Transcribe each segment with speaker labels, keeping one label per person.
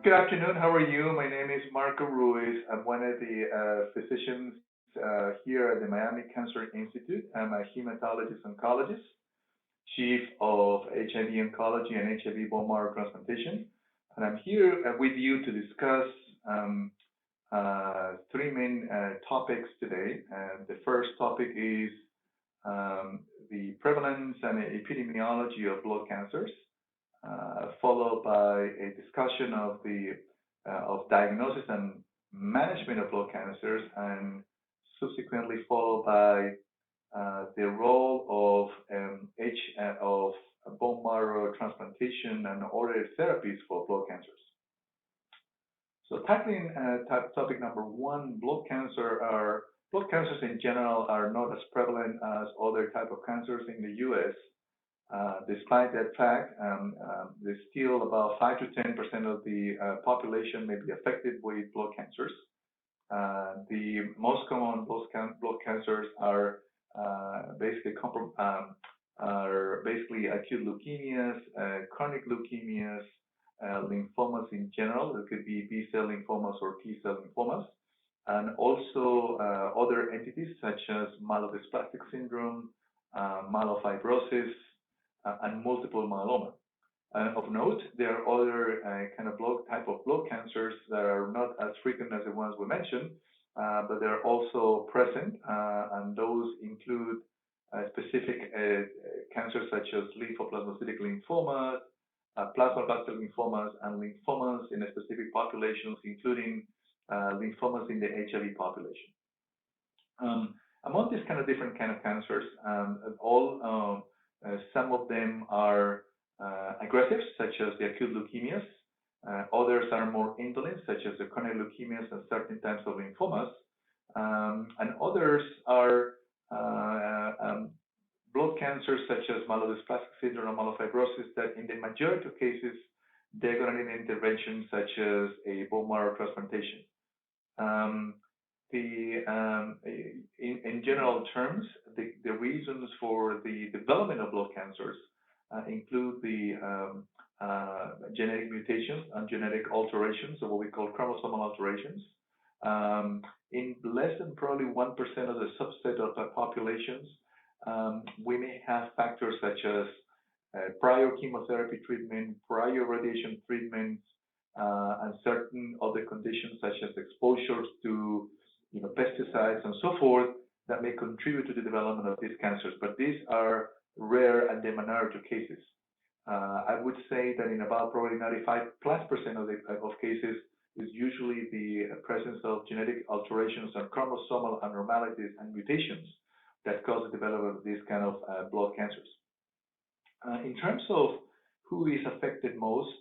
Speaker 1: Good afternoon. How are you? My name is Marco Ruiz. I'm one of the physicians here at the Miami Cancer Institute. I'm a hematologist oncologist, chief of HIV oncology and HIV bone marrow transplantation. And I'm here with you to discuss three main topics today. The first topic is the prevalence and epidemiology of blood cancers, followed by a discussion of the diagnosis and management of blood cancers, and subsequently followed by the role of bone marrow transplantation and other therapies for blood cancers. So tackling topic number one, blood cancers in general are not as prevalent as other type of cancers in the U.S. Despite that fact, there's still about 5 to 10% of the population may be affected with blood cancers. The most common blood cancers are basically acute leukemias, chronic leukemias, lymphomas in general. It could be B-cell lymphomas or T-cell lymphomas, and also other entities such as myelodysplastic syndrome, myelofibrosis, and multiple myeloma. Of note, there are other kind of type of blood cancers that are not as frequent as the ones we mentioned, but they're also present, and those include specific cancers such as lymphoplasmacytic lymphomas, plasmablastic lymphomas, and lymphomas in specific populations, including lymphomas in the HIV population. Among these kind of different kind of cancers, some of them are aggressive, such as the acute leukemias. Others are more indolent, such as the chronic leukemias and certain types of lymphomas. And others are blood cancers, such as myelodysplastic syndrome or myelofibrosis, that in the majority of cases, they're going to need an intervention such as a bone marrow transplantation. In general terms, the reasons for the development of blood cancers include the genetic mutations and genetic alterations, or what we call chromosomal alterations. In less than probably 1% of the subset of the populations, we may have factors such as prior chemotherapy treatment, prior radiation treatments, and certain other conditions such as exposures to pesticides and so forth that may contribute to the development of these cancers. But these are rare and the minority of cases. I would say that in about probably 95+% of cases is usually the presence of genetic alterations and chromosomal abnormalities and mutations that cause the development of these kind of blood cancers. In terms of who is affected most,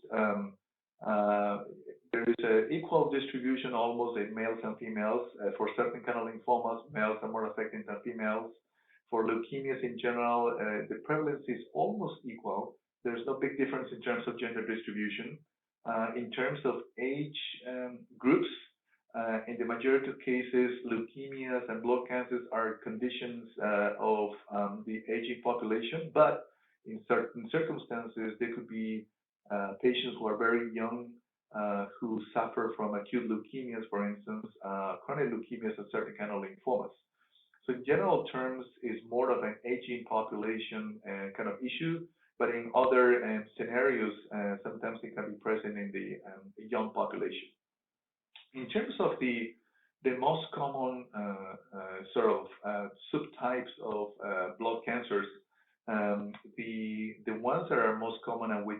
Speaker 1: there is an equal distribution almost in males and females. For certain kind of lymphomas, males are more affected than females. For leukemias in general, the prevalence is almost equal. There's no big difference in terms of gender distribution. In terms of age groups, in the majority of cases, leukemias and blood cancers are conditions of the aging population, but in certain circumstances, there could be patients who are very young who suffer from acute leukemias, for instance, chronic leukemias, and certain kind of lymphomas. So in general terms, is more of an aging population kind of issue, but in other scenarios, sometimes it can be present in the young population. In terms of the most common sort of subtypes of blood cancers, the ones that are most common and we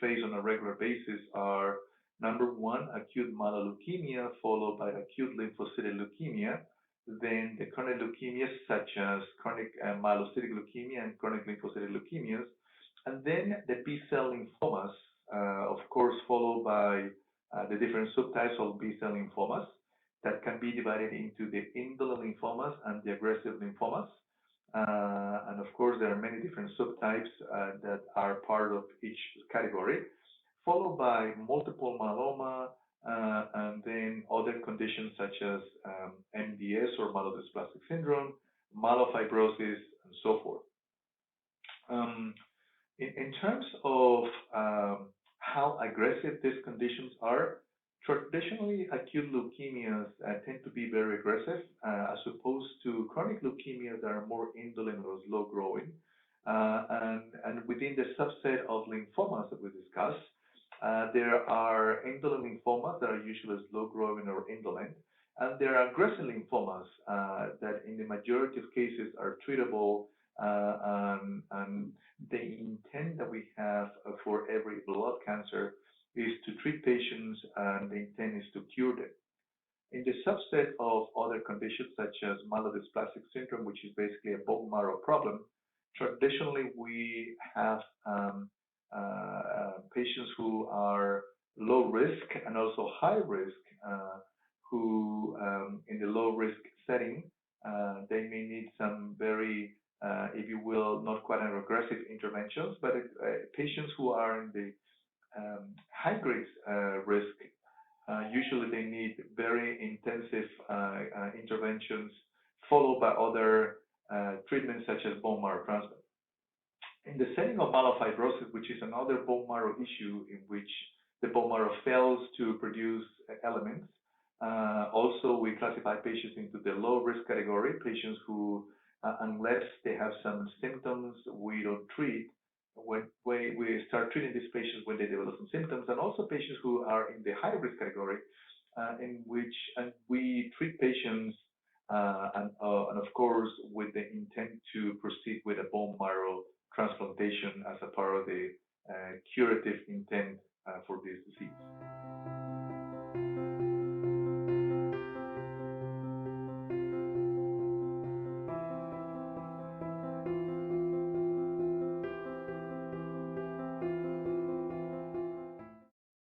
Speaker 1: face on a regular basis are, number one, acute myeloleukemia, followed by acute lymphocytic leukemia, then the chronic leukemias such as chronic myelocytic leukemia and chronic lymphocytic leukemias, and then the B-cell lymphomas, of course, followed by the different subtypes of B-cell lymphomas that can be divided into the indolent lymphomas and the aggressive lymphomas. And of course, there are many different subtypes that are part of each category, followed by multiple myeloma, and then other conditions such as MDS or myelodysplastic syndrome, myelofibrosis, and so forth. In terms of how aggressive these conditions are. Traditionally, acute leukemias tend to be very aggressive, as opposed to chronic leukemias that are more indolent or slow growing. And within the subset of lymphomas that we discussed, there are indolent lymphomas that are usually slow growing or indolent, and there are aggressive lymphomas that, in the majority of cases, are treatable. And the intent that we have for every blood cancer is to treat patients, and the intent is to cure them. In the subset of other conditions such as myelodysplastic syndrome, which is basically a bone marrow problem, traditionally we have patients who are low risk and also high risk, who in the low risk setting, they may need some very, if you will, not quite an aggressive interventions, but patients who are in the high grade risk, usually they need very intensive interventions followed by other treatments such as bone marrow transplant. In the setting of myelofibrosis, which is another bone marrow issue in which the bone marrow fails to produce elements, also we classify patients into the low risk category, patients who, unless they have some symptoms, we don't treat. When we start treating these patients when they develop some symptoms, and also patients who are in the high risk category, in which we treat patients, and of course with the intent to proceed with a bone marrow transplantation as a part of the curative intent for this disease.